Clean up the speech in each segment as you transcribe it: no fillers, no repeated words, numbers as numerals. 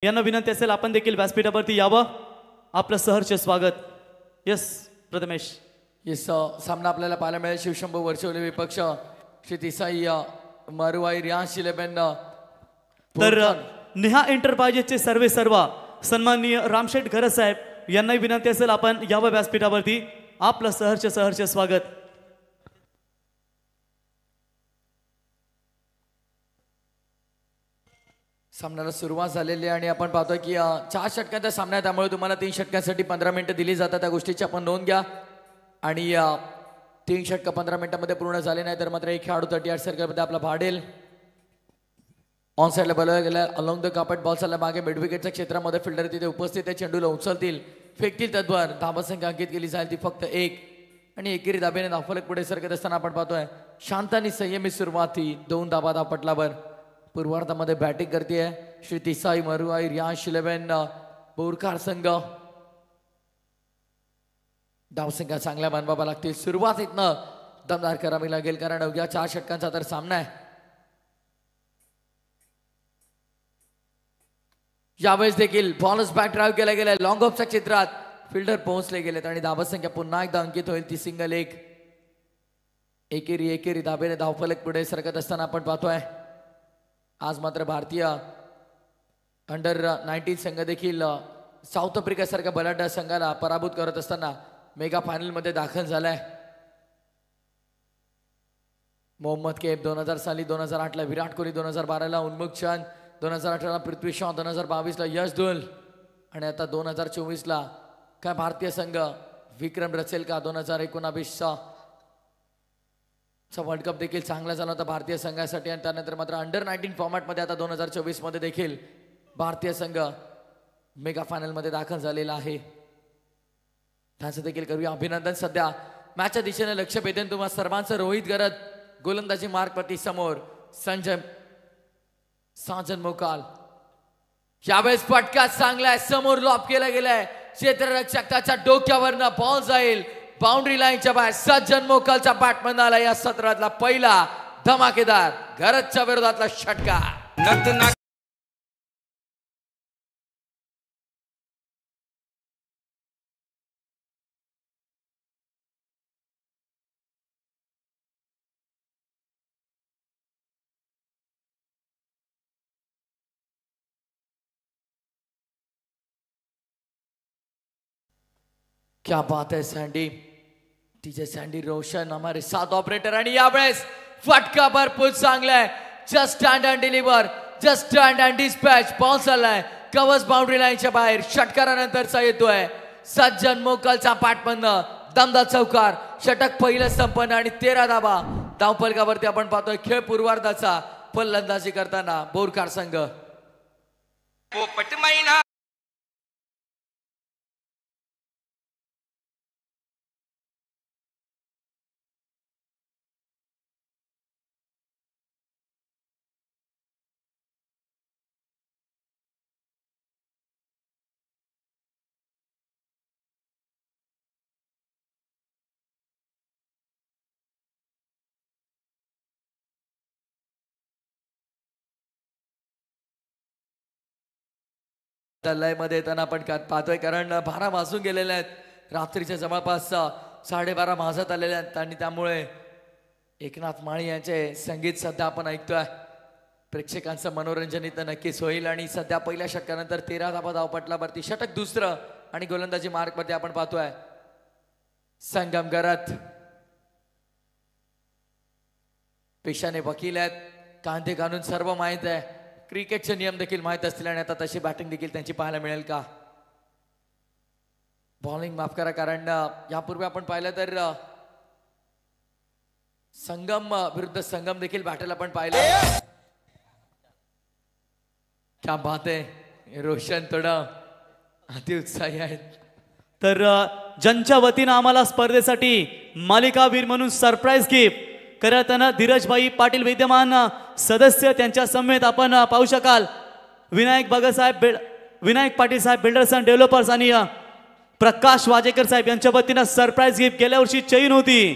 यांना विनंती असेल आपण देखील व्यासपीठावरती यावं. आपलं सहर्ष स्वागत. यस प्रथमेश. येस सामना आपल्याला पाहायला मिळेल. शिवशंभू वर्चवले विपक्ष श्री तिसाई मरुवाई रियाज शिलेबेन. तर नेहा एंटरप्राइजेसचे सर्व सन्माननीय रामशेठ घरत साहेब यांनाही विनंती असेल आपण यावं व्यासपीठावरती. आपलं सहर्ष स्वागत. सामन्याला सुरुवात झालेली आहे आणि आपण पाहतोय की 4 षटकांचा सामना आहे, त्यामुळे तुम्हाला 3 षटकांसाठी 15 मिनिटं दिली जातात. त्या गोष्टीची आपण नोंद घ्या. आणि 3 षटक 15 मिनिटांमध्ये पूर्ण झाले नाही तर मात्र एक खेळाडू 38 सर्कलमध्ये आपला भाडेल. ऑन साईडला बोलवला गेला अलॉंग द कार्पेट. बॉल चालला मागे मिड विकेटच्या क्षेत्रामध्ये. फिल्डर तिथे उपस्थित आहे. चेंडूला उचलतील, फेकतील, तद्वार धाबा संख्या अंकित केली जाईल ती फक्त 1. आणि एकेरी धाब्याने धावफलक पुढे सरकत असताना आपण पाहतोय शांत आणि संयमी सुरुवाती. 2 धाबा धावपटलावर. पूर्वार्धामध्ये बॅटिंग करते श्री तिसाई मरुआई रियाज शिलेबेन बोरकार संघ. धावसंख्या चांगल्या बनवाव्या लागतील. सुरुवात इथनं दमदार करावी लागेल कारण अवघ्या 4 षटकांचा तर सामना आहे. यावेळेस देखील बॉलच बॅक ड्राईव्ह केला गेलाय. लॉंग ऑफच्या क्षेत्रात फिल्डर पोहोचले गेलेत आणि धावा संख्या पुन्हा एकदा अंकित होईल ती सिंगल 1. एकेरी धाब्याने धावफलक पुढे सरकत असताना आपण पाहतोय आज मात्र भारतीय अंडर-19 संघ देखील साऊथ आफ्रिका सारख्या बलाढ्य संघाला पराभूत करत असताना मेगा फायनल मध्ये दाखल झालाय. मोहम्मद कैफ 2000 साली, 2008 ला विराट कोहली, 2012 ला उन्मुख चंद, 2018 ला पृथ्वी शॉ, 2022 ला यश धुल आणि आता 2024 ला काय भारतीय संघ विक्रम रचेल का? 2019 चा वर्ल्ड कप देखील चांगला झाला होता भारतीय संघासाठी आणि त्यानंतर मात्र अंडर-19 फॉर्मॅटमध्ये आता 2024 मध्ये देखील भारतीय संघ मेगा फायनल मध्ये दाखल झालेला आहे. त्यांचं देखील करूया अभिनंदन. सध्या मॅचच्या दिशेने लक्ष भेटेन तुम्हा सर्वांचं. रोहित गरत गोलंदाजी मार्कवरती समोर. साजन मोकाल यावेळेस फटका चांगला आहे. समोर लॉब केला गेलाय. क्षेत्ररक्षकाच्या डोक्यावरनं बॉल जाईल बाउंड्री लाईनच्या बाहेर. सज्जन मोकालचा बॅटमन आला या सत्रातला पहिला धमाकेदार गरजच्या विरोधातला षटकार. क्या बात है सैंडी. टीजे सैंडी रोशन हमारे साथ ऑपरेटर. आणि यावेळेस फटका भरपूर चांगला आहे. Just stand and deliver, just stand and dispatch. Ball चाललाय कव्हर्स बाउंड्री लाईनच्या बाहेर. षटकारानंतरचा येतोय सज्जन मोकालचा पाठमधनं दमदार चौकार. षटक पहिलं संपन्न आणि 13 धाबा धावफलकावरती आपण पाहतोय. खेळ पूर्वार्धाचा फलंदाजी करताना बोरकार संघ. लय मध्ये येताना आपण पाहतोय कारण 12 वाजून गेलेले आहेत. रात्रीच्या जवळपास 12:30 वाजत आलेले आहेत आणि त्यामुळे एकनाथ माळी यांचे संगीत सध्या आपण ऐकतोय. प्रेक्षकांचं मनोरंजन इथं नक्कीच होईल. आणि सध्या पहिल्या षटकानंतर 13 धाबा धावपटलावरती. षटक दुसरं आणि गोलंदाजी मार्कवरती आपण पाहतोय संगम गरत. पेशाने वकील आहेत. कांदे घालून सर्व माहित आहे. क्रिकेटचे नियम देखील माहित असतील आणि आता तशी बॅटिंग देखील त्यांची पाहायला मिळेल का? बॉलिंग माफ करा कारण यापूर्वी आपण पाहिलं तर संगम विरुद्ध संगम देखील बॅटल आपण पाहिलं. क्या बात आहे. रोशन थोडं अतिउत्साही आहेत. तर ज्यांच्या वतीनं आम्हाला स्पर्धेसाठी मालिकावीर म्हणून सरप्राईज गिफ्ट करताना धीरजभाई पाटील विद्यमान सदस्य त्यांच्या समेत आपण पाहू शकाल. विनायक पाटील साहेब बिल्डर्स अँड डेव्हलपर्स आणि प्रकाश वाजेकर साहेब यांच्या वतीनं सरप्राईज गिफ्ट. गेल्या वर्षी चेन होती,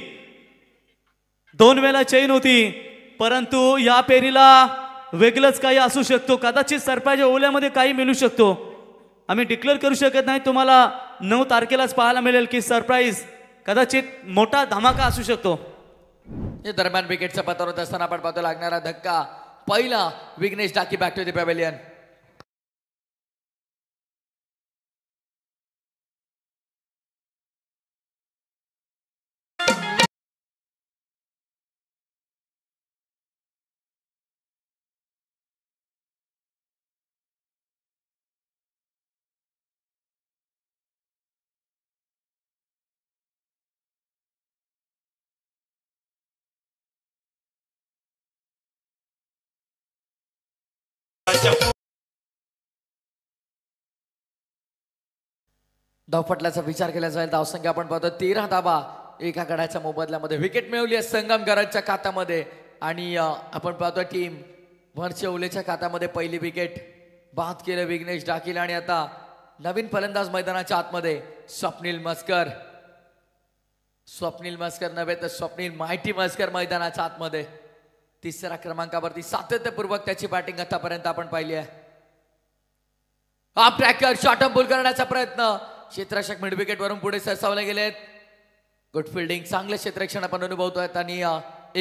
2 वेळा चेन होती, परंतु या पेरीला वेगळंच काही असू शकतो, कदाचित सरप्राईज ओल्यामध्ये काही मिळू शकतो. आम्ही डिक्लेअर करू शकत नाही, तुम्हाला 9 तारखेलाच पाहायला मिळेल की सरप्राईज कदाचित मोठा धमाका असू शकतो. या दरम्यान विकेटचा पत्ता होत असताना आपण पाहतो लागणारा धक्का पहिला Vighnesh Daki back to the pavilion. धावपटल्याचा विचार केला जाईल. धावसंख्या आपण पाहतो 13 धावा एका गड्याच्या मोबदल्यामध्ये विकेट मिळवली आहे संगम गरजच्या खात्यामध्ये. आणि आपण पाहतो टीम वरच्या ओलेच्या खात्यामध्ये पहिली विकेट बाद केलं विघ्नेश डाकील. आणि आता नवीन फलंदाज मैदानाच्या आतमध्ये स्वप्नील मस्कर. स्वप्नील मस्कर नव्हे तर स्वप्नील माहिती मस्कर मैदानाच्या आतमध्ये तिसऱ्या क्रमांकावरती सातत्यपूर्वक त्याची बॅटिंग आतापर्यंत आपण पाहिली आहे. हा ट्रॅकर शॉर्ट पुल करण्याचा प्रयत्न क्षेत्ररक्षक मिड विकेट वरून पुढे सरसावले गेलेत. गुड फिल्डिंग चांगले क्षेत्ररक्षण आपण अनुभवतोय. आणि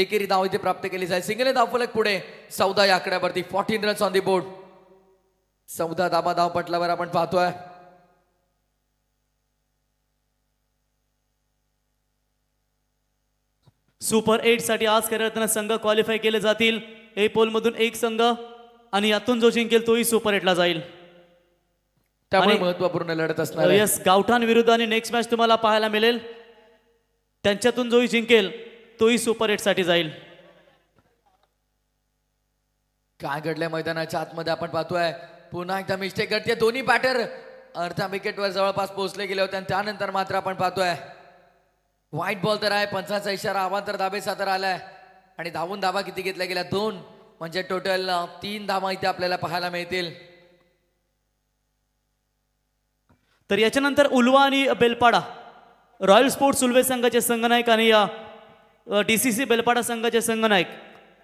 एकेरी धाव इथे प्राप्त केली जाईल. सिंगल धावफलक पुढे 14 या आकड्यावरती 14 रन्स ऑन दी बोर्ड. 14 धाबा धावपटलावर आपण पाहतोय. सुपर 8 साठी आज खेळताना संघ क्वालिफाय केले जातील. ए पोल मधून एक संघ आणि यातून जो जिंकेल तोही सुपर 8 ला जाईल. त्यामुळे महत्त्वपूर्ण लढत असणार आहे. यस, गावठाण विरुद्ध आणि नेक्स्ट मॅच तुम्हाला पाहायला मिळेल. त्यांच्यातून जोही जिंकेल तोही सुपर 8 साठी जाईल. काय घडलंय मैदानाच्या आतमध्ये आपण पाहतोय. पुन्हा एकदा मिस्टेक घडते. दोन्ही बॅटर अर्ध्या विकेटवर जवळपास पोहोचले गेले होते आणि त्यानंतर मात्र आपण पाहतोय व्हाईट बॉल तर आहे. पंचाचा इशारा अवांतर धाबेचा तर आलाय. आणि धावून धावा किती घेतल्या गेल्या 2 म्हणजे टोटल 3 धावा इथे आपल्याला पाहायला मिळतील. तर याच्यानंतर उलवा आणि बेलपाडा रॉयल स्पोर्ट्स उल्वे संघाचे संघनायक आणि DCC बेलपाडा संघाचे संघनायक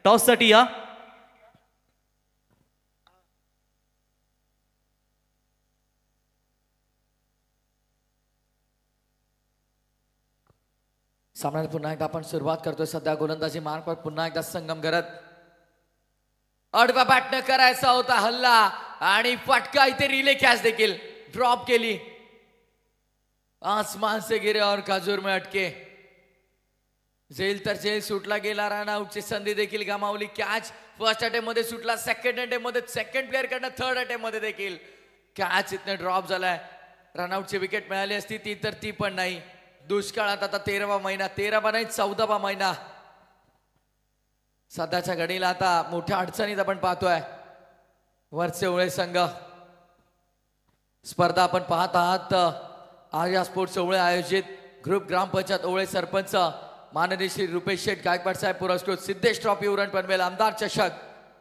टॉस साठी या. सामन्याला पुन्हा एकदा आपण सुरुवात करतोय. सध्या गोलंदाजी मार्कवर पुन्हा एकदा संगम करत अडवा बॅट न करायचा होता हल्ला आणि फटका इथे रिले कॅच देखील ड्रॉप केली. आसमान से गिरे और काजूर में अटके. जेल तर जेल सुटला गेला. रन आउटची संधी देखील गमावली. कॅच फर्स्ट अटेम्प्ट मध्ये सुटला. सेकंड अटेम्प्ट मध्ये सेकंड प्लेअर कडनं थर्ड अटेम्प्ट मध्ये देखील कॅच इथनं ड्रॉप झालाय. रनआउटची विकेट मिळाली असती ती तर ती पण नाही. दुष्काळात आता 13वा महिना 13वा नाही 14वा महिना सध्याच्या घडीला आता मोठ्या अडचणीत आपण पाहतोय वरचे ओळे संघ. स्पर्धा आपण पाहत आहात आर्या स्पोर्ट्स ओळे आयोजित ग्रुप ग्रामपंचायत ओळे सरपंच माननीय श्री रुपेश शेठ गायकवाड साहेब पुरस्कृत सिद्धेश ट्रॉफी उरण पनवेल आमदार चषक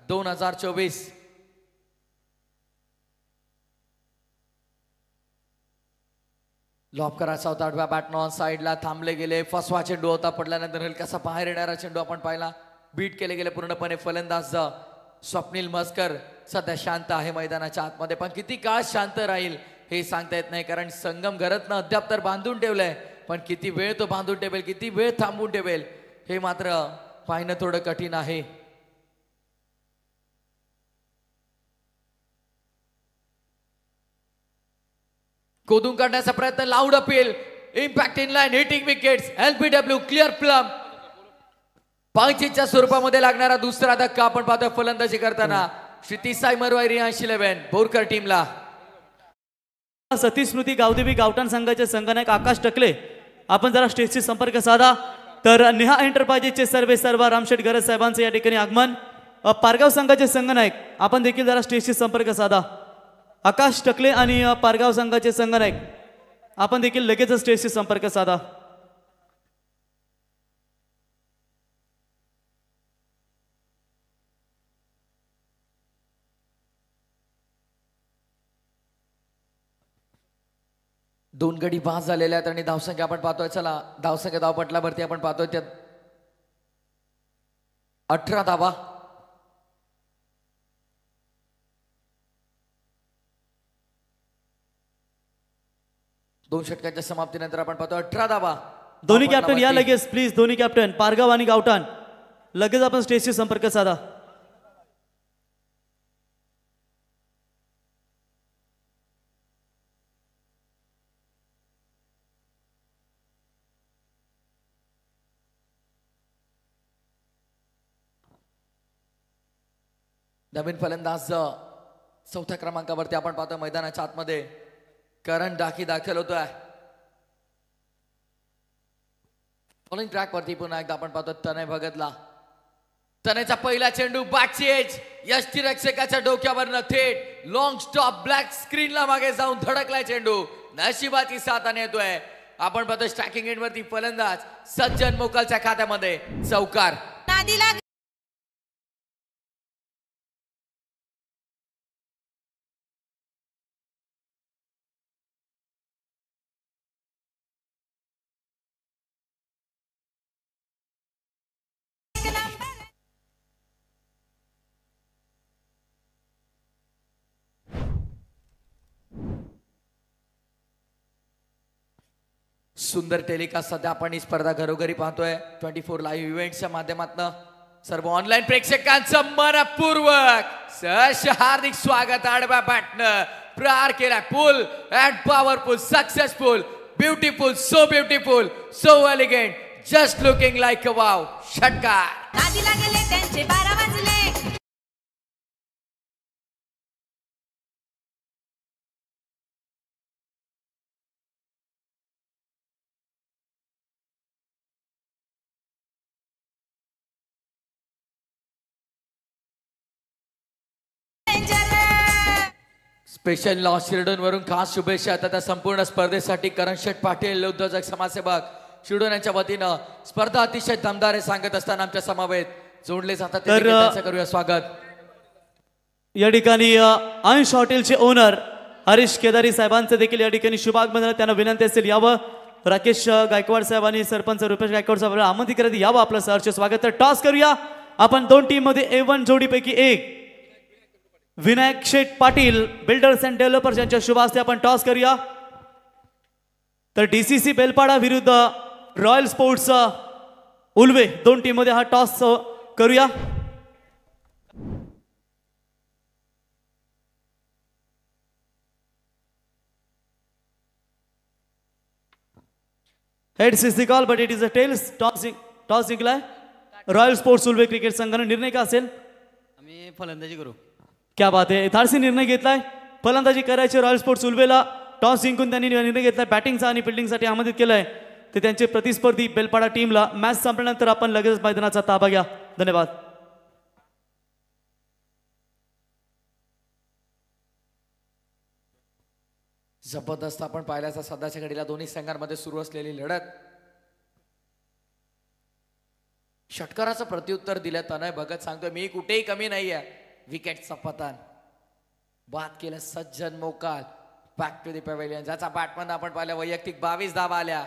2024. लॉब करायचा होता. आडव्या बॅटनं ऑन साईडला थांबले गेले. फसवा चेंडू होता. पडल्यानंतर हलकासा बाहेर येणारा चेंडू आपण पाहिला. बीट केले गेले पूर्णपणे. फलंदाज स्वप्नील मस्कर सध्या शांत आहे मैदानाच्या आतमध्ये. पण किती काळ शांत राहील हे सांगता येत नाही. कारण संगम घरातनं अद्याप तर बांधून ठेवलंय. पण किती वेळ तो बांधून ठेवेल किती वेळ थांबून ठेवेल हे मात्र पाहणं थोडं कठीण आहे. कोदून काढण्याचा प्रयत्न. Loud appeal. Impact in line hitting wickets. LBW clear plumb. पंचीच्या स्वरूपामध्ये लागणारा दुसरा धक्का आपण पाहतोय फलंदाजी करताना श्री तिसाई मरवाई रियांश 11 बोरकर टीमला. सतीश स्मृती गावदेवी गावठाण संघाचे संघनायक आकाश टकले आपण जरा स्टेजशी संपर्क साधा. तर नेहा एंटरप्राइजेसचे सर्व रामशेठ गरज साहेबांचे या ठिकाणी आगमन. पारगाव संघाचे संघनायक आपण देखील जरा स्टेजशी संपर्क साधा. आकाश टकले आणि पारगाव संघाचे संघनायक आपण देखील लगेच स्टेजशी संपर्क साधा. दोन गडी बाद झालेल्या आहेत आणि धावसंख्या आपण पाहतोय. चला धावसंख्या धावपटलावरती आपण पाहतोय त्यात 18 धावा. 2 षटकांच्या समाप्तीनंतर आपण पाहतो 18 धावा. दोन्ही कॅप्टन या लगेच प्लीज. दोन्ही कॅप्टन पारगाव आणि गावठाण लगेच आपण स्टेजशी संपर्क साधा. नवीन फलंदाज चौथ्या क्रमांकावरती आपण पाहतो मैदानाच्या आतमध्ये करण डाकी दाखल होतोय. बॉलिंग ट्रॅक वरती पुन्हा एकदा आपण पाहतो तनय भगतला. तनयचा पहिला चेंडू बॅटची एज यष्टिरक्षकाच्या डोक्यावरनं थेट लॉंग स्टॉप ब्लॅक स्क्रीनला मागे जाऊन धडकलाय चेंडू. नशिबाची साथाने येतोय. आपण पाहतो स्ट्रायकिंग एंड वरती फलंदाज सज्जन मोकलच्या खात्यामध्ये चौकार. सुंदर टेलिकास्ट सध्या आपण ही स्पर्धा घरोघरी पाहतोय 24 लाईव्ह इव्हेंट्सच्या माध्यमातून. सर्व ऑनलाईन प्रेक्षकांचं मनपूर्वक सहर्ष हार्दिक स्वागत. आडव्या बॅटनं प्रहार केला. Full and powerful successful beautiful so beautiful so elegant just looking like a wow. षटकार. नादीला गेले त्यांचे 12 वाजले. स्पेशल लॉ शिर्डोन वरून खास शुभेच्छा आता त्या संपूर्ण स्पर्धेसाठी. करण शेठ पाटील उद्योजक समाजसेवक शिर्डोन यांच्या वतीनं स्पर्धा अतिशय दमदार आहे सांगत असताना आमच्या समवेत जोडले जातात त्यांचं करूया स्वागत. या ठिकाणी अंश हॉटेलचे ओनर हरीश केदारी साहेबांचं देखील या ठिकाणी शुभागमन. त्यांना विनंती असेल यावं. राकेश गायकवाड साहेब आणि सरपंच रुपेश गायकवाड साहेब आमंत्रित करत यावं आपलं सहर्ष स्वागत. तर टॉस करूया आपण. दोन टीम मध्ये A1 जोडीपैकी एक Vinayak Sheth Patil builders and developers यांच्या शुभ हस्ते आपण टॉस करूया. तर DCC बेलपाडा विरुद्ध रॉयल स्पोर्ट्स उल्वे दोन टीम मध्ये हा टॉस करूया. Heads is the call but it is a tails. Toss जिंकलाय रॉयल स्पोर्ट्स उल्वे क्रिकेट संघाने. निर्णय का असेल? आम्ही फलंदाजी करू. क्या बात आहे. धाडसी निर्णय घेतलाय. फलंदाजी करायची रॉयल स्पोर्ट्स उल्वेला. टॉस जिंकून त्यांनी निर्णय घेतलाय बॅटिंगचा आणि फिल्डिंगसाठी आमंत्रित केलंय. ते त्यांचे प्रतिस्पर्धी बेलपाडा टीमला. मॅच संपल्यानंतर आपण लगेच मैदानाचा ताबा घ्या. धन्यवाद. जबरदस्त आपण पाहिल्याचा सध्याच्या घडीला दोन्ही संघांमध्ये सुरू असलेली लढत. षटकाराचं प्रत्युत्तर दिलं तनय भगत. सांगतोय मी कुठेही कमी नाहीये. विकेटचा पतन बाद केलं Sajjan Mokal. Back to the pavilion. ज्याचा बॅटमन आपण पाहिलं वैयक्तिक 22 धावा आल्या.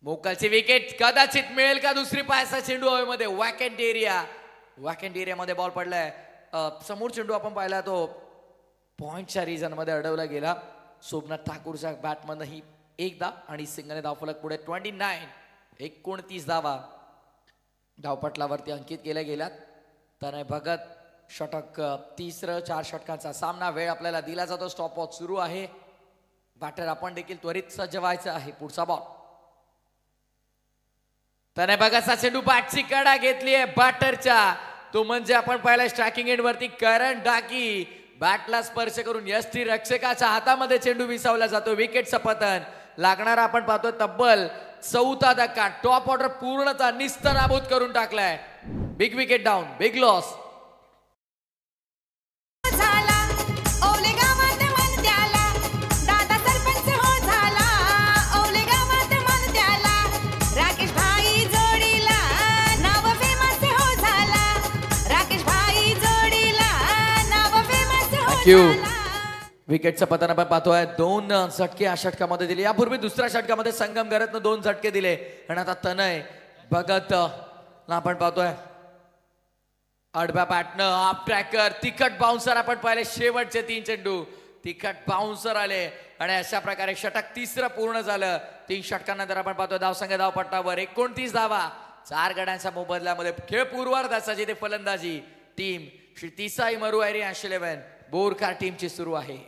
मोकालची विकेट कदाचित मिळेल का? दुसरी पायाचा चेंडू हवेमध्ये. वॅकंट एरियामध्ये बॉल पडलाय. समोर चेंडू आपण पाहिला तो पॉइंटच्या रिजन मध्ये अडवला गेला. सोमनाथ ठाकूरच्या बॅटमन ही एक धाव आणि सिंगने धावफलक पुढे 29 धावा धावपटलावरती अंकित केल्या गेल्यात. तनय भगत षटक तिसरं. 4 षटकांचा सामना. वेळ आपल्याला दिला जातो. स्टॉप वॉच सुरू आहे. बॅटर आपण देखील त्वरित सज्ज व्हायचं आहे. पुढचा बॉल. तनय भगतचा चेंडू बॅटची कडा घेतली आहे बॅटरच्या. तो म्हणजे आपण पाहिला स्ट्रायकिंग एंड वरती करण डाकी. बॅटला स्पर्श करून यष्टी रक्षकाच्या हातामध्ये चेंडू विसावला जातो. विकेटचं पतन. लागणारा आपण पाहतोय तब्बल 4था धक्का. टॉप ऑर्डर पूर्णतः निस्तनाभूत करून टाकलाय. Big wicket down. Big loss. झाला ओले गावात मन त्याला. दादा सरपंच हो झाला ओले गावात मन त्याला. राकेश भाई जोडीला नाव फेमस हो झाला. राकेश भाई जोडीला नाव फेमस हो झाला. विकेटचं पतन आपण पाहतोय. 2 झटके या षटकामध्ये दिले. यापूर्वी दुसऱ्या षटकामध्ये संगम घरातनं 2 झटके दिले. आणि आता तनय भगत आपण पाहतोय आडव्या बॅटनं हाफ ट्रॅकर तिखट बाउन्सर आपण पाहिले. शेवटचे 3 चेंडू तिखट बाउन्सर आले आणि अशा प्रकारे षटक तिसरं पूर्ण झालं. 3 षटकांनंतर आपण पाहतो धावसंघ धावपट्टावर 29 धावा. 4 गड्यांच्या मोबदल्यामध्ये खेळ पूर्वार्धाचा जिथे फलंदाजी टीम श्री तिसाई मरुआयरी 11 बोरकार टीमची सुरू आहे.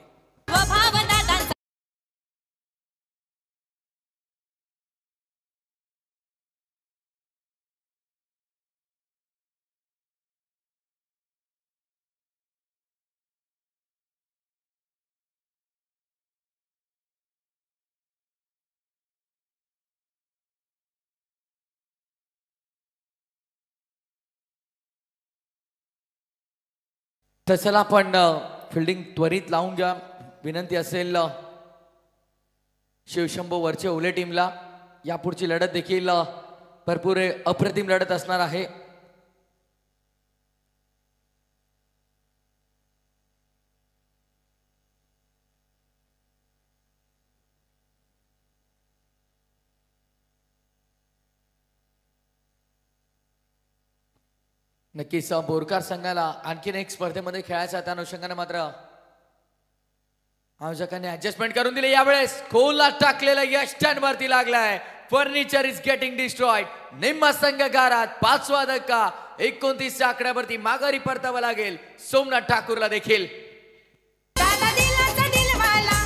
तर चला आपण फिल्डिंग त्वरित लावून घ्या. विनंती असेल शिवशंभो वरचे ओले टीमला. यापुढची लढत देखील भरपूर अप्रतिम लढत असणार आहे. नक्कीच बोरकार संघाला आणखीन एक स्पर्धेमध्ये खेळायचा त्या अनुषंगाने मात्र आयोजकांनी ऍडजस्टमेंट करून दिले. यावेळेस खोलला टाकलेला यश वरती लागलाय. Furniture is getting destroyed. निम्मा संघ गारात 5वा धक्का 29च्या आकड्यावरती माघारी परतावं लागेल सोमनाथ ठाकूरला देखील. दादा दिलाचा दिलवाला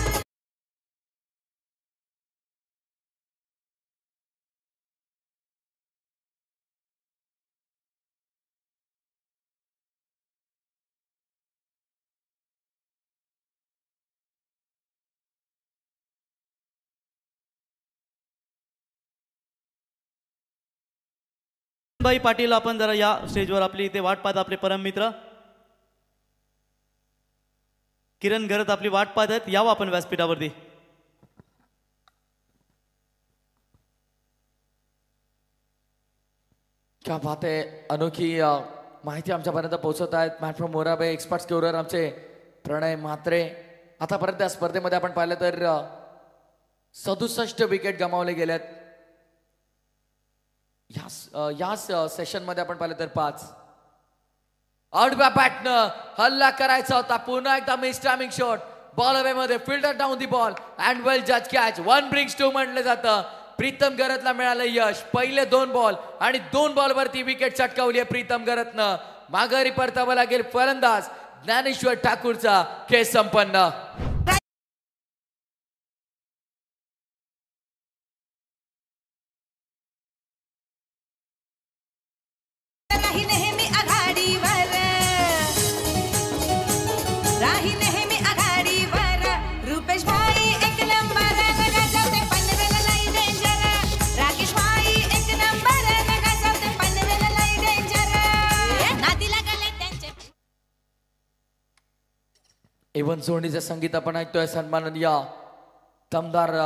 भाई पाटील आपण जरा या स्टेजवर आपली इथे वाट पाहत आपले परम मित्र किरण गरत आपली वाट पाहत आहेत. यावं आपण व्यासपीठावरती. क्या बात आहे. अनोखी माहिती आमच्यापर्यंत पोहोचवत आहेत. मॅच फ्रॉम मोराबे एक्सपर्ट स्कोरर आमचे प्रणय म्हात्रे. आतापर्यंत या स्पर्धेमध्ये आपण पाहिलं तर 67 विकेट गमावले गेलेत. याच सेशन मध्ये आपण पाहिलं तर 5. आउटबॅ बॅटनं हल्ला करायचा होता. पुन्हा एकदा miss timing shot. Ball away मध्ये fielder down the ball and well जज कॅच. 1 ब्रिंग्स 2 म्हटलं जातं. प्रीतम गरतला मिळालं यश. पहिले 2 बॉल आणि 2 बॉलवरती विकेट चटकावली आहे प्रीतम गरतनं. माघारी परतावं लागेल फलंदाज ज्ञानेश्वर ठाकूरचा. खेळ संपन्न. राही नेहमी आघाडीवर राही नेहमी आघाडीवर रुपेश भाई 1 नंबर नगा जाते पनवेल लई डेंजर राकेश भाई 1 नंबर नगा जाते पनवेल लई डेंजर नादी लागले त्यांचे. एवन जोडणीचं संगीत आपण ऐकतोय. सन्माननीय दमदार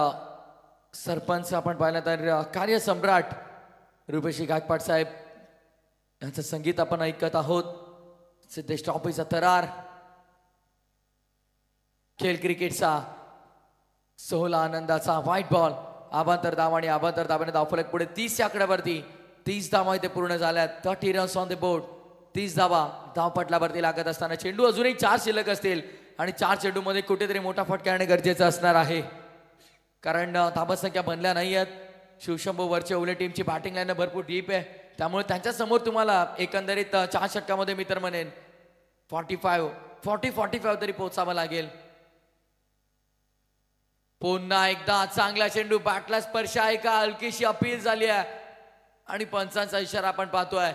सरपंच आपण पाहिलं तर कार्यसम्राट रुपेशी गायकवाड साहेब यांचं संगीत आपण ऐकत आहोत. सिद्धेश ट्रॉफीचा तरार. खेळ क्रिकेटचा सोहळा आनंदाचा. व्हाईट बॉल आबांतर धाव आणि आबांतर धावाने धावफलक पुढे 30 आकड्यावरती. 30 धावा इथे पूर्ण झाल्यात. 30 रन्स ऑन द बोर्ड. 30 धावा धावपटलावरती लागत असताना चेंडू अजूनही 4 शिल्लक असतील आणि 4 चेंडूमध्ये कुठेतरी मोठा फटका येणे गरजेचं असणार आहे कारण धावसंख्या बनल्या नाही आहेत. शिवशंभो वरचे ओले टीमची बॅटिंग लाईन भरपूर डीप आहे. त्यामुळे त्यांच्या समोर तुम्हाला एकंदरीत 4 षटकामध्ये मी तर म्हणेन 45 तरी पोहोचावं लागेल. पुन्हा एकदा चांगला चेंडू. बॅटला स्पर्श आहे का. हलकीशी अपील झाली आहे आणि पंचांचा इशारा आपण पाहतोय.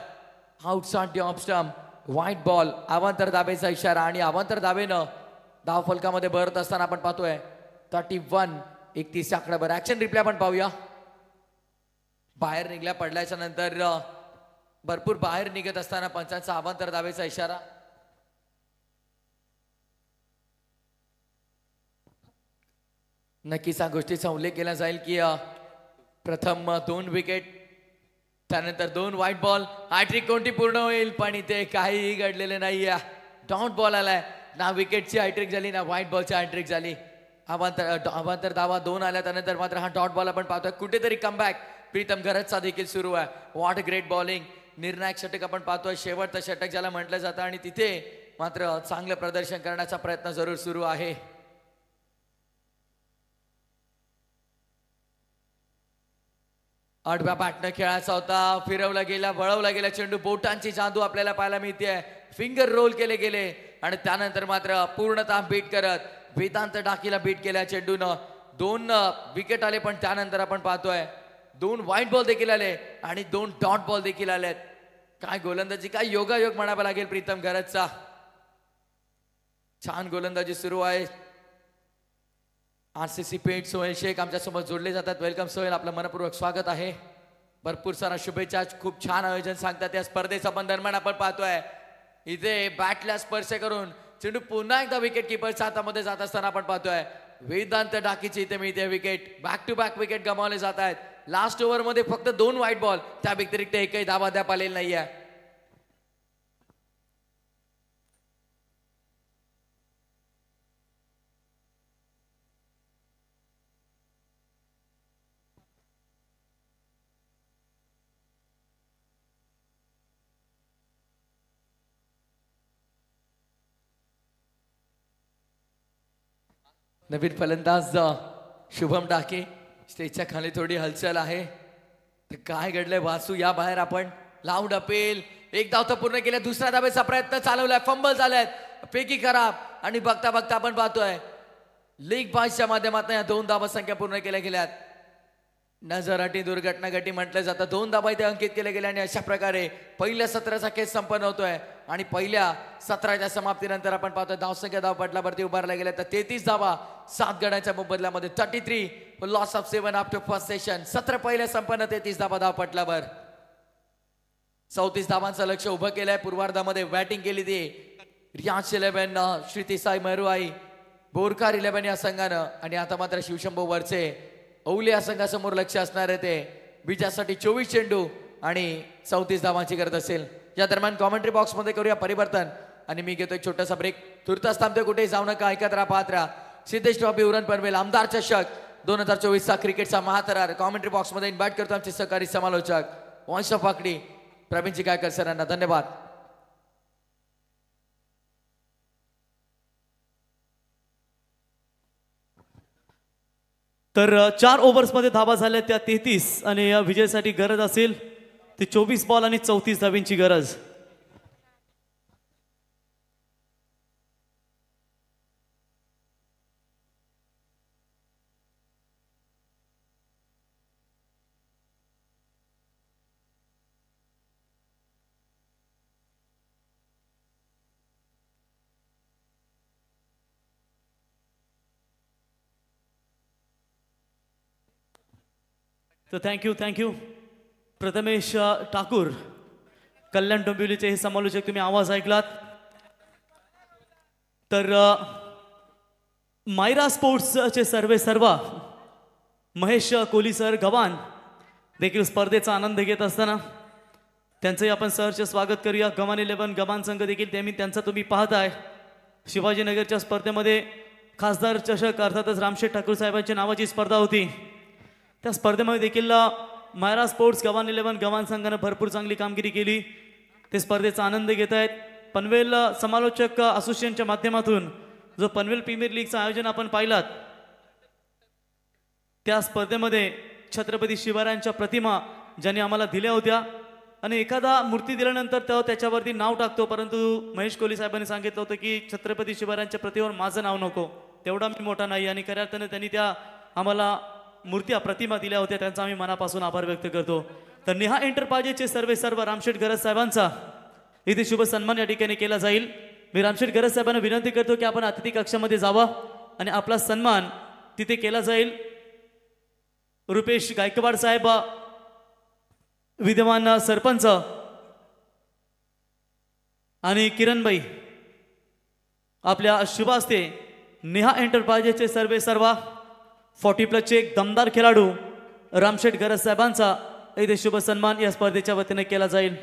Outside off stump. White ball. अवांतर धाबेचा इशारा आणि अवांतर धाबेनं धाव फलकामध्ये भरत असताना आपण पाहतोय 31. 31 आकड्यावर. ऍक्शन रिप्ले आपण पाहूया. बाहेर निघल्या पडल्याच्या नंतर भरपूर बाहेर निघत असताना पंचांचा अवांतर धावेचा इशारा. नक्कीच या गोष्टीचा उल्लेख केला जाईल की प्रथम 2 विकेट त्यानंतर 2 व्हाईट बॉल. हॅट्रिक कोणती पूर्ण होईल पण इथे काहीही घडलेले नाही. डॉट बॉल आलाय. ना विकेटची हॅट्रिक झाली ना व्हाईट बॉलची हॅट्रिक झाली. अवांतर धावा 2 आल्या त्यानंतर मात्र हा डॉट बॉल आपण पाहतोय. कुठेतरी कमबॅक प्रीतम गरजचा देखील सुरू आहे. What great bowling. निर्णायक षटक आपण पाहतोय. शेवटचं षटक ज्याला म्हटलं जातं आणि तिथे मात्र चांगलं प्रदर्शन करण्याचा प्रयत्न जरूर सुरू आहे. आडव्या बॅटनं खेळायचा होता, फिरवला गेला, वळवला गेला चेंडू, बोटांची जादू आपल्याला पाहायला मिळते, फिंगर रोल केले गेले आणि त्यानंतर मात्र पूर्णतः बीट करत वेदांत डाकीला बीट केल्या चेंडूनं. 2 विकेट आले, पण त्यानंतर आपण पाहतोय 2 व्हाईट बॉल देखील आले आणि 2 डॉट बॉल देखील आलेत. काय गोलंदाजी, काय योगायोग म्हणावा लागेल प्रीतम गरजचा. छान गोलंदाजी सुरू आहे. RCC पेंट सोहेल शेख आमच्यासोबत जोडले जातात. वेलकम सोहेल, आपलं मनपूर्वक स्वागत आहे. भरपूर सारा शुभेच्छा. खूप छान आयोजन सांगतात या स्पर्धेचा. पण दरम्यान आपण पाहतोय इथे बॅटला स्पर्श करून चेंडू पुन्हा एकदा विकेट किपरच्या हातामध्ये जात असताना आपण पाहतोय वेदांत डाकीची इथे मिळते wicket. Back to back wicket गमावले जात आहेत. लास्ट ओव्हर मध्ये फक्त 2 व्हाईट बॉल, त्या व्यतिरिक्त एकही धावा द्याप आलेला नाहीये. नवीन फलंदाज शुभम डाके, स्टेजच्या खाली थोडी हलचल आहे. तर काय घडलंय वासू, या बाहेर आपण लावून अपेल. एक धाव तर पूर्ण केल्या, दुसऱ्या धावेचा प्रयत्न चालवलाय, फंबल झाल्यात, पैकी खराब आणि बघता बघता आपण पाहतोय लीग पासच्या माध्यमातून या 2 धावा संख्या पूर्ण केल्या गेल्यात. नजरअटी दुर्घटना घटी म्हटलं जातं. 2 धावा इथे अंकित केल्या गेल्या आणि अशा प्रकारे पहिल्या सत्राचा खेळ संपन्न होतोय. आणि पहिल्या सत्राच्या समाप्तीनंतर आपण पाहतोय धावसंख्या धावपटलावरती उभारल्या गेल्या तर 33 धावा 7 गड्यांच्या मोबदल्यामध्ये. 33 loss of 7 after first session. सत्र पहिल्या संपन्न 33 धावा धावपटलावर. 34 धावांचं लक्ष उभं केलंय. पूर्वार्धामध्ये बॅटिंग केली ती रियाज 11 श्रीतिसाई मरुआई बोरकार 11 या संघानं. आणि आता मात्र शिवशंभू वरचे औले या संघासमोर लक्ष असणार आहे. ते विजयासाठी 24 चेंडू आणि 34 धावांची गरज असेल. या दरम्यान कॉमेंट्री बॉक्स मध्ये करूया परिवर्तन आणि मी घेतो एक छोटासा ब्रेक. तुर्तास थांबतोय, कुठेही जाऊ नका, ऐकत राहा, पाहत राहा. सिद्धेश ट्रॉफी उरण पनवेल आमदार चषक 2024 चा क्रिकेटचा महाथरार. कॉमेंट्री बॉक्स मध्ये इन्व्हाइट करतो आमचे सहकारी समालोचक वॉइस ऑफ वाकडी प्रवीणजी गायकर सरांना. धन्यवाद. तर 4 ओव्हर्समध्ये धावा झाल्या त्या 33 आणि या विजयासाठी गरज असेल ती 24 बॉल आणि 34 धावींची गरज. तर थँक्यू प्रथमेश ठाकूर, कल्याण डोंबिवलीचे हे समालोचक, तुम्ही आवाज ऐकलात. तर मायरा स्पोर्ट्सचे सर्वा महेश कोहली सर गव्हाण देखील स्पर्धेचा आनंद घेत असताना त्यांचंही आपण सहर्ष स्वागत करूया. गव्हाण 11 गव्हाण संघ देखील त्यांचा तुम्ही पाहताय. शिवाजीनगरच्या स्पर्धेमध्ये खासदार चषक अर्थातच रामशेठ ठाकूर साहेबांच्या नावाची स्पर्धा होती. त्या स्पर्धेमध्ये देखील मायरा स्पोर्ट्स गव्हाण 11 गव्हाण संघानं भरपूर चांगली कामगिरी केली. ते स्पर्धेचा आनंद घेत आहेत. पनवेल समालोचक असोसिएशनच्या माध्यमातून जो पनवेल प्रीमियर लीगचं आयोजन आपण पाहिलात, त्या स्पर्धेमध्ये छत्रपती शिवरायांच्या प्रतिमा ज्यांनी आम्हाला दिल्या होत्या आणि एखादा मूर्ती दिल्यानंतर तो त्याच्यावरती नाव टाकतो, परंतु महेश कोहली साहेबांनी सांगितलं होतं की छत्रपती शिवरायांच्या प्रतिमेवर माझं नाव नको, तेवढा मी मोठा नाही. आणि खऱ्या अर्थानं त्यांनी त्या आम्हाला मूर्त्या प्रतिमा दिल्या होत्या, त्यांचा आम्ही मनापासून आभार व्यक्त करतो. तर नेहा एंटरप्राइजेसचे सर्व रामशेठ गरज साहेबांचा इथे शुभ सन्मान या ठिकाणी केला जाईल. मी रामशेठ गरज साहेबांना विनंती करतो की आपण अतिथी कक्षामध्ये जावा आणि आपला सन्मान तिथे केला जाईल. रुपेश गायकवाड साहेब विद्यमान सरपंच आणि किरणबाई आपल्या शुभ हस्ते नेहा एंटरप्राइजेसचे सर्व 40+ चे एक दमदार खेळाडू रामशेठ गरज साहेबांचा इथे शुभ सन्मान या स्पर्धेच्या वतीने केला जाईल.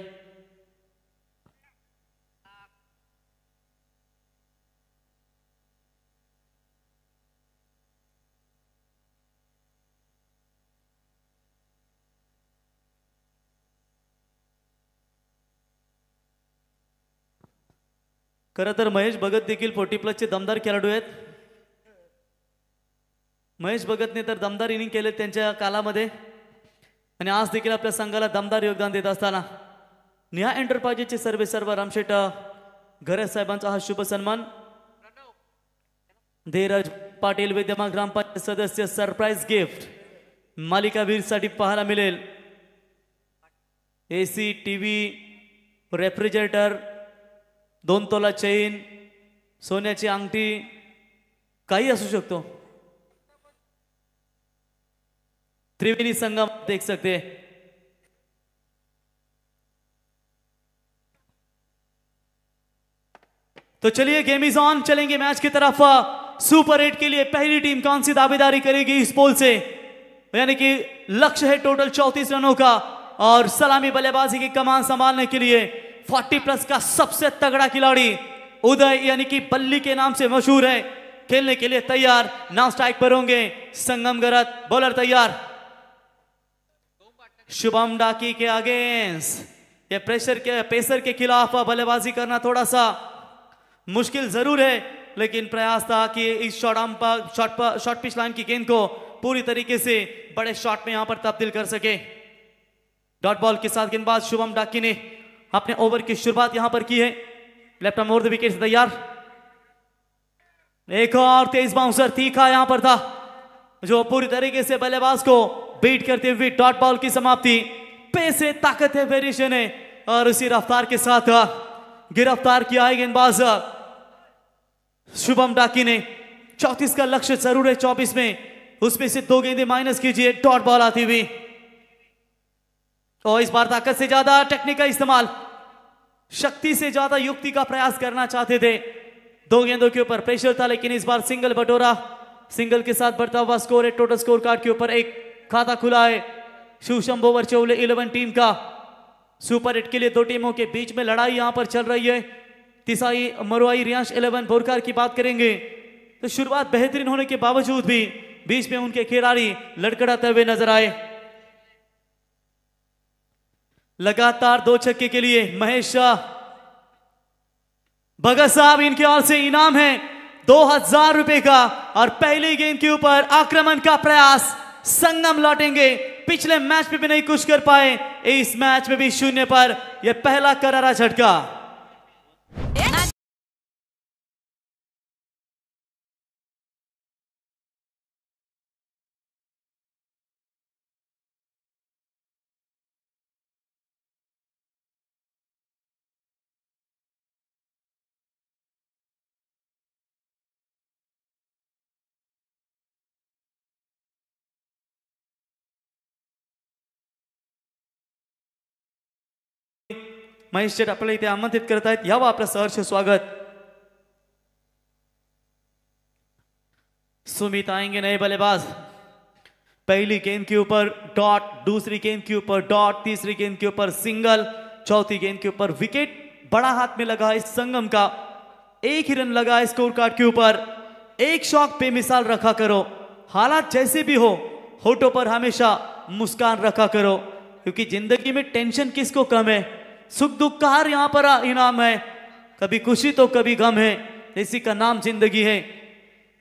खरं तर महेश भगत देखील 40+ चे दमदार खेळाडू आहेत. महेश भगतने तर दमदार इनिंग केले त्यांच्या कालामध्ये. आणि आज देखील आपल्या संघाला दमदार योगदान देत असताना निहा एंटरप्राइजेसचे सर्व रामशेठ घरे साहेबांचा हा शुभ सन्मान धीरज पाटील विद्यमान ग्रामपंचायत सदस्य सरप्राईज गिफ्ट मालिकावीर साठी पाहायला मिळेल. एसी टीव्ही रेफ्रिजरेटर 2 तोला चेन सोन्याची अंगठी काही असू शकतो. त्रिवेणी संगम देख सकते हैं. तो चलिए गेम इज ऑन. चलेंगे मैच की तरफ. सुपर 8 के लिए पहली टीम कौन सी दावेदारी करेगी इस पोल से, यानी कि लक्ष्य है टोटल 34 रनों का और सलामी बल्लेबाजी की कमान संभालने के लिए 40+ का सबसे तगड़ा खिलाड़ी उदय यानी कि बल्ली के नाम से मशहूर है, खेलने के लिए तैयार. नाउ स्ट्राइक पर होंगे संगम गरत. बॉलर तैयार. शुभम डाकी के अगेंस्ट ये पेसर के खिलाफ बल्लेबाजी करना थोड़ा सा मुश्किल जरूर है, लेकिन प्रयास था कि इस शॉर्ट पिच लाइन की गेंद को पूरी तरीके से बड़े शॉट में यहां पर तब्दील कर सके. डॉट बॉल के साथ गेंदबाज शुभम डाकी ने अपने ओवर की शुरुआत यहां पर की है. Left arm over the wicket से तैयार. एक और तेज बाउंसर तीखा यहां पर था जो पूरी तरीके से बल्लेबाज को बीट करते हुए डॉट बॉल की समाप्ति. पेस है, ताकत है, वेरिएशन है और उसी रफ्तार के साथ गिरफ्तार किया है गेंदबाज शुभम डाकी ने. 34 का लक्ष्य जरूर है 24 में, उसमें से 2 गेंदें माइनस कीजिए. डॉट बॉल आती हुई और इस बार ताकत से ज्यादा टेक्निक का इस्तेमाल, शक्ति से ज्यादा युक्ति का प्रयास करना चाहते थे. 2 गेंदों के ऊपर प्रेशर था, लेकिन इस बार सिंगल बटोरा. सिंगल के साथ बढ़ता हुआ स्कोर है. टोटल स्कोर कार्ड के ऊपर एक खाता खुला है शिवशंभो वरचौले 11 टीम का. सुपर 8 के लिए 2 टीमों के बीच में लड़ाई यहां पर चल रही है. तिसाई मरुआई रियांश 11 बोरकार की बात करेंगे तो शुरुआत बेहतरीन होने के बावजूद भी बीच में उनके खिलाड़ी लड़खड़ाते हुए नजर आए. लगातार 2 छक्के के लिए महेश शाह. भगत साहब इनके ओर से इनाम है 2000 रुपए का और पहली गेंद के ऊपर आक्रमण का प्रयास. संगम लौटेंगे. पिछले मैच में भी नहीं कुछ कर पाए, इस मैच में भी 0 पर यह पहला करारा झटका. महेश शेठ आपल्याला इथे आमंत्रित करत आहेत. यावं आपलं सहर्ष स्वागत. सुमित आएंगे नए बल्लेबाज. पहली गेंद के ऊपर डॉट, दूसरी गेंद के ऊपर डॉट, तीसरी गेंद के ऊपर सिंगल, चौथी गेंद के ऊपर विकेट. बड़ा हाथ में लगा है संगम का. 1 ही रन लगा है स्कोर कार्ड के ऊपर. एक शॉट बेमिसाल रखा करो. हालात जैसे भी हो, होठों पर हमेशा मुस्कान रखा करो, क्योंकि जिंदगी में टेंशन किसको कम है. सुख दुख का हर यहां पर इनाम है. कभी खुशी तो कभी गम है, इसी का नाम जिंदगी है.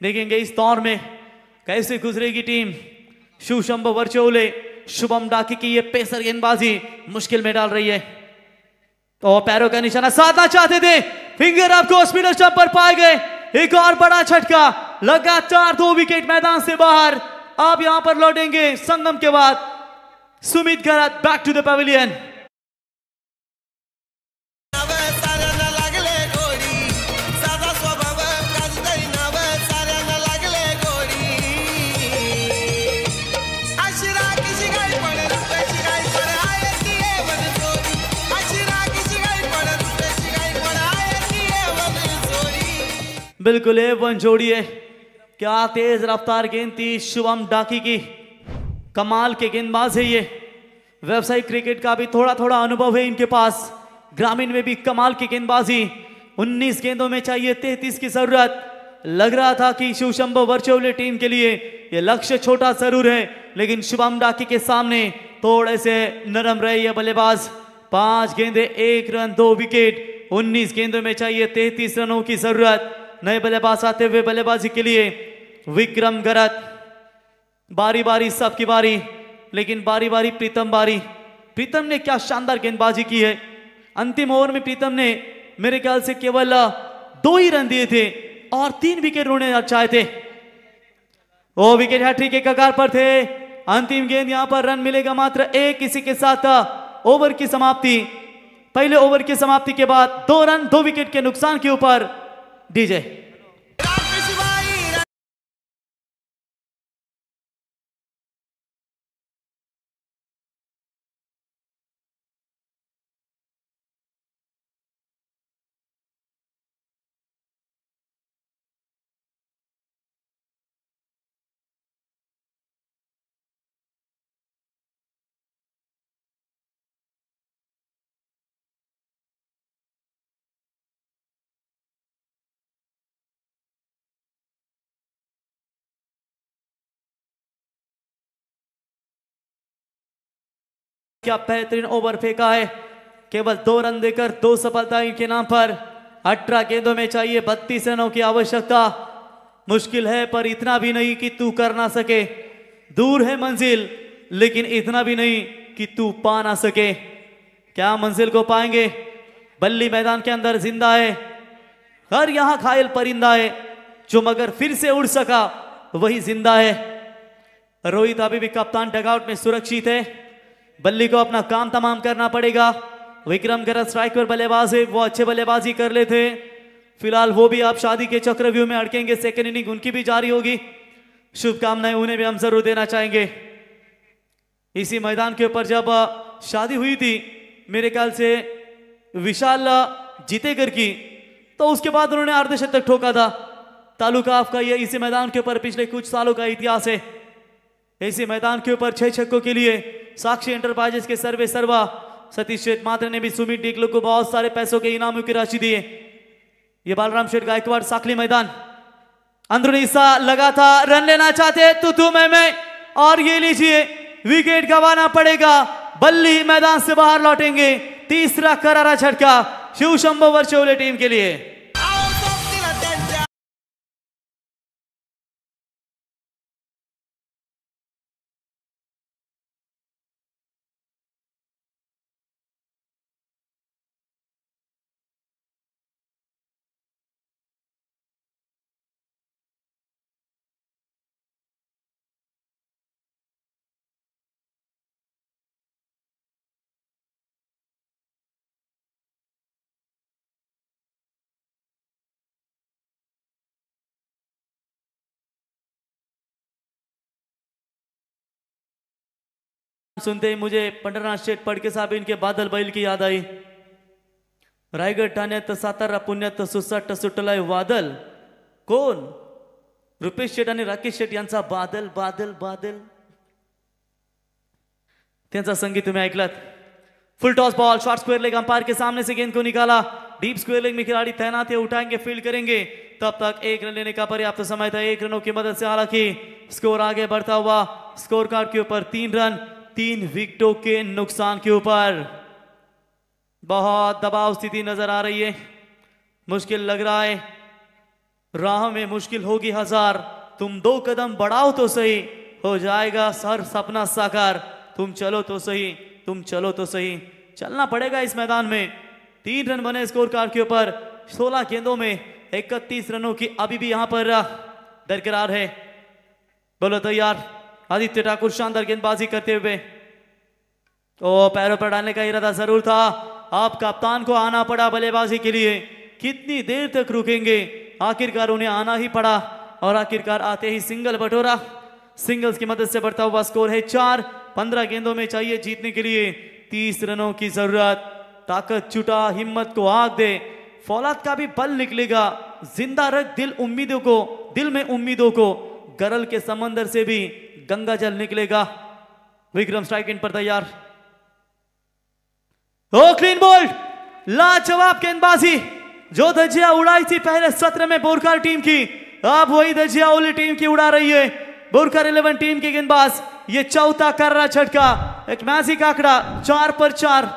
देखेंगे इस दौर में कैसे गुजरेगी टीम. शिवशंभो वरचौले शुभम डाकी की ये पेसर गेंदबाजी मुश्किल में डाल रही है. तो पैरों का निशाना साधना चाहते थे, फिंगर आपको स्पिनर स्टंप पर पाए गए. एक और बड़ा झटका. लगातार 2 विकेट मैदान से बाहर. अब यहां पर लौटेंगे संगम के बाद Sumit Garat. Back to the pavilion. बिल्कुल A1 जोड़ी है. क्या तेज रफ्तार गेंद थी शुभम डाकी की. कमाल के गेंदबाज है ये. व्यावसायिक क्रिकेट का भी थोड़ा थोड़ा अनुभव है इनके पास. ग्रामीण में भी कमाल की गेंदबाजी. 19 गेंदों में चाहिए 33 की जरूरत. लग रहा था कि शिवशंभो वरचौले टीम के लिए यह लक्ष्य छोटा जरूर है, लेकिन शुभम डाकी के सामने थोड़े से नरम रहे ये बल्लेबाज. 5 गेंदे 1 रन 2 विकेट. 19 गेंदों में चाहिए 33 रनों की जरूरत. नए बल्लेबाज आते हुए बल्लेबाजी के लिए विक्रम गरत. बारी बारी सबकी बारी, लेकिन बारी बारी प्रीतम ने क्या शानदार गेंदबाजी की है। अंतिम ओवर में प्रीतम ने मेरे ख्याल से केवल 2 ही रन दिए थे और 3 विकेट उन्होंने चाहे थे। वो विकेट हैट्रिक के कगार पर थे। अंतिम गेंद यहां पर रन मिलेगा मात्र 1। इसी के साथ ओवर की समाप्ति, पहले ओवर की समाप्ति के बाद 2 रन 2 विकेट के नुकसान के ऊपर डीजे। क्या बेहतरीन ओवर फेंका है, केवल 2 रन देकर 2 सफलता इनके नाम पर। 18 गेंदों में चाहिए 32 रनों की आवश्यकता। मुश्किल है पर इतना भी नहीं कि तू कर ना सके। दूर है मंजिल लेकिन इतना भी नहीं कि तू पा ना सके। क्या मंजिल को पाएंगे? बल्ली मैदान के अंदर जिंदा है, हर यहां घायल परिंदा है, जो मगर फिर से उड़ सका वही जिंदा है। रोहित अभी भी कप्तान डगआउट में सुरक्षित है। बल्ली को अपना काम तमाम करना पड़ेगा। विक्रम गरज स्ट्राइक पर बल्लेबाज है, वो अच्छे बल्लेबाजी कर लेते। फिलहाल वो भी आप शादी के चक्रव्यूह में अड़केंगे। सेकेंड इनिंग उनकी भी जारी होगी। शुभकामनाएं उन्हें भी हम जरूर देना चाहेंगे। इसी मैदान के ऊपर जब शादी हुई थी मेरे ख्याल से विशाल जीतेकर की, तो उसके बाद उन्होंने अर्धशतक ठोका था। तालुका आपका ये इसी मैदान के ऊपर पिछले कुछ सालों का इतिहास है। इसी मैदान के ऊपर 6 छक्कों के लिए साक्षी एंटरप्राइजेस के सर्वे सर्वा सतीश शेठ मात्र ने भी सुमित डिकलो को बहुत सारे पैसों के इनामों की राशि दी है। ये बालराम शेठ गायकवाड़ साखली मैदान अंदरूनी हिस्सा लगा था, रन लेना चाहते तू मैं, और ये लीजिए विकेट गंवाना पड़ेगा। बल्ली मैदान से बाहर लौटेंगे। तीसरा करारा झटका शिव शंभो वर्चोले टीम के लिए। सुनते ही मुझे पंढरनाथ शेठ पडके साहेब इनके बादल बैल की याद आई। रायगड ठाण्यात सातारा पुण्यात सुसाट सुटलाय वादल, कोण? रुपेश शेठ आणि राकेश शेठ यांचा बादल बादल बादल, त्यांचा संगीत तुम्हें ऐकलात। Full toss ball, short square leg, umpire के सामने से गेंद को निकाला। डीप स्क्वायर लेग में खिलाड़ी तैनात है, उठाएंगे फील्ड करेंगे। तब तक 1 रन लेने का पर्याप्त समय था। 1 रनों की मदद से हालांकि स्कोर आगे बढ़ता हुआ स्कोर कार्ड के ऊपर 3 रन 3 विकेटों के नुकसान के ऊपर। बहुत दबाव स्थिति नजर आ रही है, मुश्किल लग रहा है। राह में मुश्किल होगी हजार, तुम 2 कदम बढ़ाओ तो सही, हो जाएगा हर सपना साकार। तुम चलो तो सही, तुम चलो तो सही। चलना पड़ेगा इस मैदान में। 3 रन बने स्कोर कार्ड के ऊपर। 16 गेंदों में 31 रनों की अभी भी यहां पर दरकरार है। बोलो तैयार। आदित्य ठाकुर शानदार गेंदबाजी करते हुए, ओ पैरों पर डालने का इरादा जरूर था। अब कप्तान को आना पड़ा बल्लेबाजी के लिए। कितनी देर तक रुकेंगे? आखिरकार उन्हें आना ही पड़ा और आखिरकार आते ही सिंगल बटोरा। सिंगल्स की मदद से बढ़ता हुआ स्कोर है 4। 15 गेंदों में चाहिए जीतने के लिए 30 रनों की जरूरत। ताकत जुटा, हिम्मत को आग दे, फौलाद का भी बल निकलेगा। जिंदा रख दिल में उम्मीदों को, गरल के समंदर से भी गंगा जल निकलेगा। विक्रम स्ट्राइक इन पर तैयार। ओ क्लीन बोल्ड, लाजवाब गेंदबाजी। जो धज्जियां उड़ाई थी पहले सत्र में बोरकर टीम की, अब वही धज्जियां ओली टीम की उड़ा रही है। बोरकर 11 टीम के गेंदबाज। ये चौथा कर्रा झटका, एक मैजिक आंकड़ा 4 पर 4।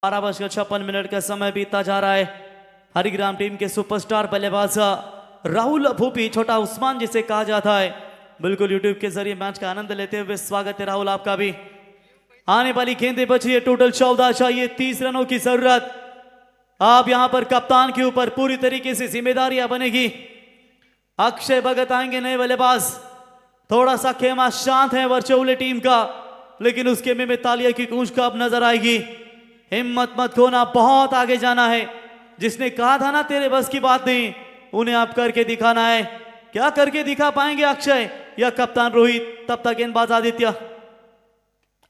12:56 का समय बीतता जा रहा है। हरिग्राम टीम के सुपरस्टार बल्लेबाज राहुल भूपी, छोटा उस्मान जिसे कहा जाता है, बिल्कुल यूट्यूब के जरिए मैच का आनंद लेते हुए स्वागत है राहुल आपका भी। आने वाली गेंदें बची है, टोटल 14 चाहिए, 30 रनों की जरूरत। अब यहां पर कप्तान के ऊपर पूरी तरीके से जिम्मेदारियां बनेगी। अक्षय भगत आएंगे नए बल्लेबाज। थोड़ा सा खेमा शांत है वर्चौले टीम का, लेकिन उस खेमे में तालियां की गूंज कब नजर आएगी। हिम्मत मत खोना, बहुत आगे जाना है। जिसने कहा था ना तेरे बस की बात नहीं, उन्हें आप करके दिखाना है। क्या करके दिखा पाएंगे अक्षय या कप्तान रोहित? तब तक गेंदबाज आदित्य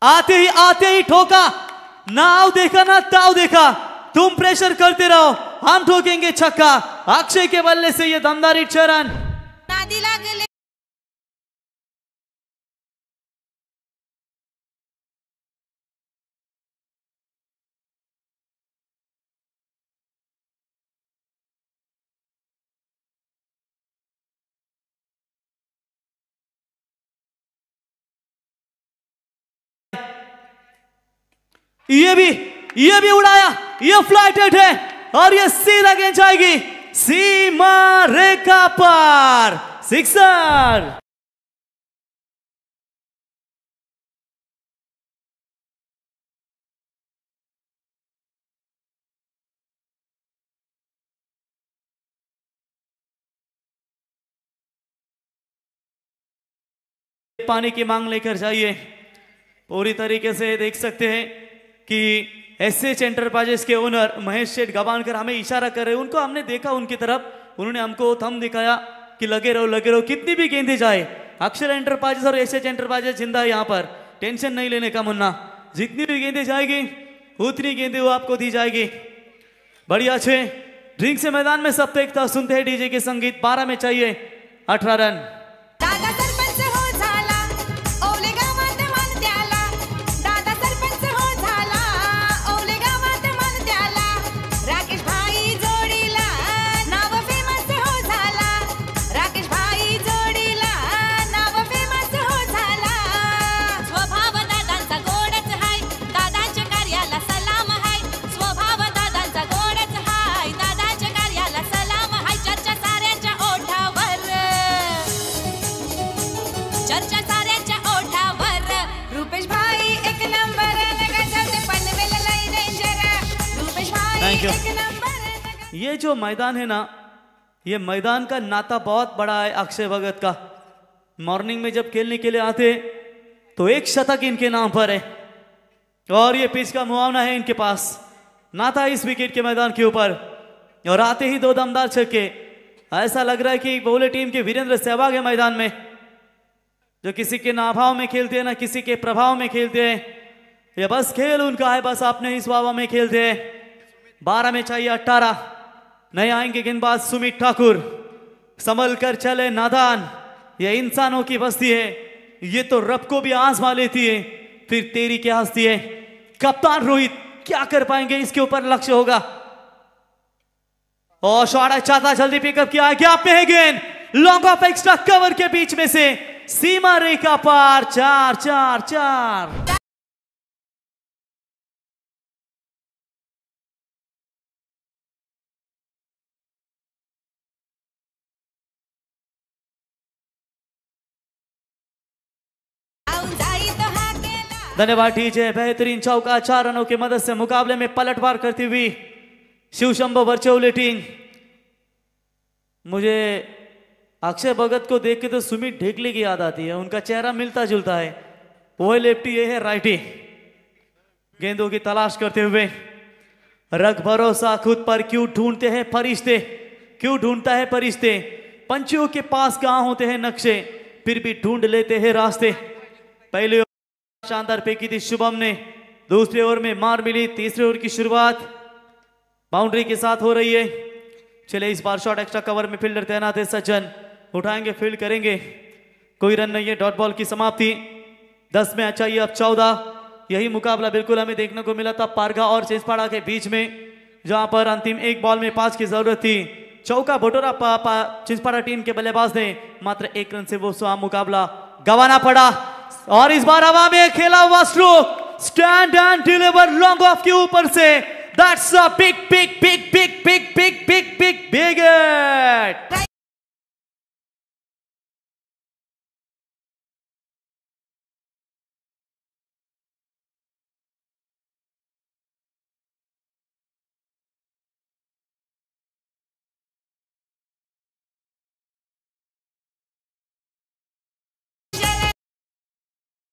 आते ही ठोका। नाव देखा ना ताव देखा, तुम प्रेशर करते रहो, हम ठोकेंगे छक्का। अक्षय के बल्ले से ये दमदारी 6 रन। नादी लागले ये भी उड़ाया, ये फ्लाइटेड है और ये सीधा गेंद जाएगी सीमा रेखा पार, सिक्सर। पानी की मांग लेकर जाइए। पूरी तरीके से देख सकते हैं कि एसएच एंटरप्राइजेस के ओनर महेश शेठ गवानकर हमें इशारा कर रहे हैं। उनको हमने देखा उनकी तरफ, उन्होंने हमको थंब दिखाया कि लगे रहो, कितनी भी गेंदें जाए। अक्षर एंटरप्राइजेस और एसएच एंटरप्राइजेस जिंदा है यहाँ पर, टेंशन नहीं लेने का मुन्ना। जितनी भी गेंदें जाएगी उतनी गेंदें वो आपको दी जाएगी। बढ़िया अच्छे ड्रिंक से मैदान में सब देखता सुनते हैं डीजे के संगीत। 12 में चाहिए 18 रन। दादा सरपंच हो झाला, ओले गावात मान त्याला। दादा सरपंच हो झाला, ओले गावात मान त्याला। राकेश भाई जोडीला नाव फेमस हो झाला। राकेश भाई जोडीला नाव फेमस हो झाला। स्वभाव दादांचा गोडच हाय, दादांच्या कार्याला सलाम हाय। स्वभाव दादांचा गोडच हाय, दादांच्या कार्याला सलाम हाय। चर्चा साऱ्यांच्या ओठावर, चर्चा साऱ्यांच्या ओठावर। रुपेश भाई एक नंबर लगाते पनवेल लई डेंजर। रुपेश भाई Thank you. एक नंबर। ये जो मैदान है ना, ये मैदान का नाता बहुत बड़ा है अक्षय भगत का। मॉर्निंग में जब खेलने के लिए आते तो एक शतक इनके नाम पर है और ये पिच का मुआवना है इनके पास। नाता इस विकेट के मैदान के ऊपर और आते ही 2 दमदार छक्के। ऐसा लग रहा है कि बोले टीम के वीरेंद्र सहवाग है मैदान में, जो किसी के नाभाव में खेलते हैं ना किसी के प्रभाव में खेलते हैं। ये बस खेल उनका है, बस अपने ही स्वभाव में खेलते हैं। 12 में चाहिए 18। नए आएंगे गेंदबाज सुमित ठाकुर। संभल कर चले नादान, ये इंसानों की बस्ती है, ये तो रब को भी आजमा लेती है, फिर तेरी क्या हस्ती है। कप्तान रोहित क्या कर पाएंगे, इसके ऊपर लक्ष्य होगा। और शॉट चाहता, जल्दी पिकअप किया, गैप में है गेंद, लॉन्ग ऑफ एक्स्ट्रा कवर के बीच में से सीमा रेखा पार। 4-4-4। आऊं जाई तो हाकेला। धन्यवाद टीजे। बेहतरीन चौका 4 रनों की मदद से मुकाबले में पलटवार करती हुई शिवशंभो वर्चौले टीम। मुझे अक्षय भगत को देख के तो सुमित ढेकले की याद आती है, उनका चेहरा मिलता जुलता है। वो है लेफ्टी, ये है राइटी। गेंदों की तलाश करते हुए रख भरोसा खुद पर, क्यों ढूंढते हैं फरिश्ते, क्यों ढूंढता है फरिश्ते। पंछियों के पास कहाँ होते हैं नक्शे, फिर भी ढूंढ लेते हैं रास्ते। पहले शानदार फेंकी थी शुभम ने, दूसरे ओवर में मार मिली। तीसरे ओवर की शुरुआत बाउंड्री के साथ हो रही है। चले इस बार शॉट एक्स्ट्रा कवर में फील्डर तैनात है सज्जन, उठाएंगे फील्ड करेंगे। कोई रन नहीं है, डॉट बॉल की समाप्ति। 10 में चाहिए अब 14। यही मुकाबला बिल्कुल हमें देखने को मिला था पारगा और चिंचपाड़ा के बीच में, जहां पर अंतिम 1 बॉल में 5 की जरूरत थी। चौका भटोरा चिंचपाड़ा टीम के बल्लेबाज ने मात्र 1 रन से वो मुकाबला गंवाना पड़ा। और इस बार हवा में खेला हुआ stroke stand and deliver long off के ऊपर से, that's a big big big big big big big big big hit.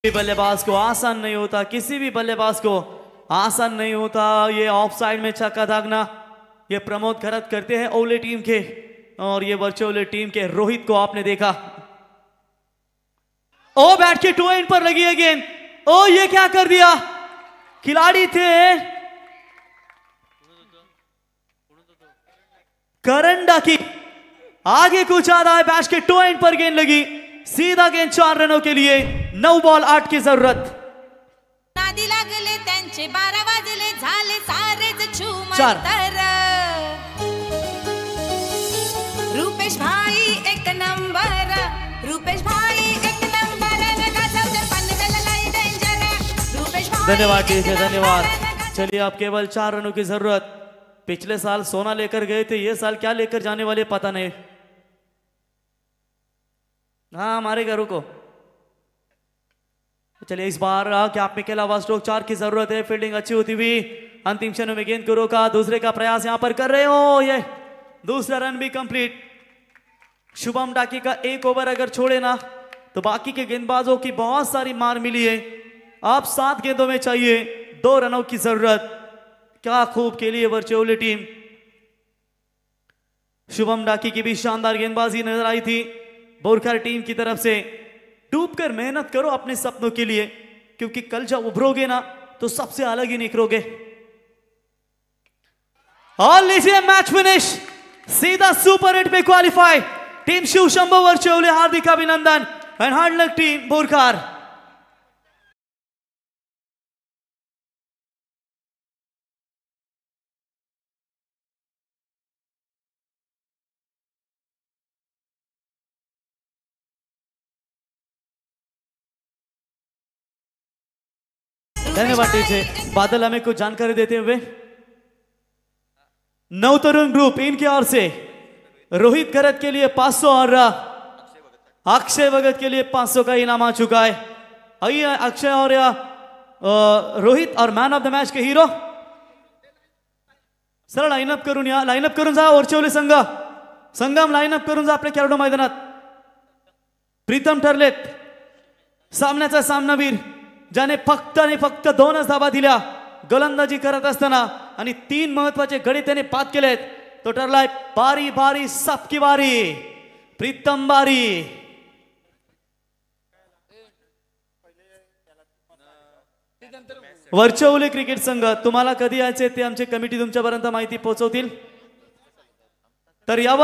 बल्लेबाज को आसान नहीं होता, किसी भी बल्लेबाज को आसान नहीं होता ये ऑफ साइड में छक्का दागना। ये प्रमोद खरत करते हैं ओले टीम के, और ये वर्चुअल टीम के रोहित को आपने देखा। ओ बैट के टू एंड पर लगी है गेंद। ओ ये क्या कर दिया, खिलाड़ी थे करण डाकी, आगे कुछ आ रहा है, बैट के टू एंड पर गेंद लगी, सीधा गेंद 4 रनों के लिए। 9 बॉल 8 की जरूरत। नादी लागले त्यांचे 12 वाजले, झाले सारेच चार। छुमंतर। रुपेश भाई एक नंबर, रुपेश भाई एक नंबर, गाजवते पनवेल लई डेंजर। रुपेश भाई धन्यवाद जी, एक नंबर, धन्यवाद। गाजवते चलिए अब केवल 4 रनों की जरूरत। पिछले साल सोना लेकर गए थे, ये साल क्या लेकर जाने वाले पता नहीं। हाँ हमारे घरों को। चलिए इस बार कैप में केला स्ट्रोक 4 की जरूरत है। फील्डिंग अच्छी होती हुई अंतिम क्षणों में गेंद को रोका, दूसरे का प्रयास यहां पर कर रहे हो, ये दूसरा रन भी कंप्लीट। शुभम डाकी का 1 ओवर अगर छोड़े ना तो बाकी के गेंदबाजों की बहुत सारी मार मिली है। अब 7 गेंदों में चाहिए 2 रनों की जरूरत। क्या खूब खेली है वर्चुअल टीम। शुभम डाकी की भी शानदार गेंदबाजी नजर आई थी बोरखर टीम की तरफ से। डूबकर मेहनत करो अपने सपनों के लिए, क्योंकि कल जब उभरोगे ना तो सबसे अलग ही निखरोगे। और लीजिए मैच फिनिश, सीधा सुपर 8 में qualify team Shiv Shambhu virtual. हार्दिक अभिनंदन and hard luck team Borkhar. धन्यवाद टीचे। बादल हमें कुछ जानकारी देते हुए। नवतरुण ग्रुप इनकी ओर से रोहित खरत के लिए 500 और अक्षय भगत के लिए 500 का इनाम आ चुका है। आइए अक्षय और रोहित और मॅन ऑफ द मॅच के हीरो सरळ लाईनअप करून या, लाईनअप करून जा वर्चुअल संगम लाईनअप करून जा आपल्या खेळाडू मैदानात। प्रीतम ठरलेत सामन्याचा सामनावीर, ज्याने फक्त आणि फक्त 2च धावा दिल्या गोलंदाजी करत असताना आणि 3 महत्वाचे गडी त्याने बाद केलेत। तो ठरलाय बारी बारी सबकी बारी, प्रीतम बारी। वर्चुअल क्रिकेट संघ तुम्हाला कधी यायचे ते आमचे कमिटी तुमच्यापर्यंत माहिती पोहोचवतील। तर यावर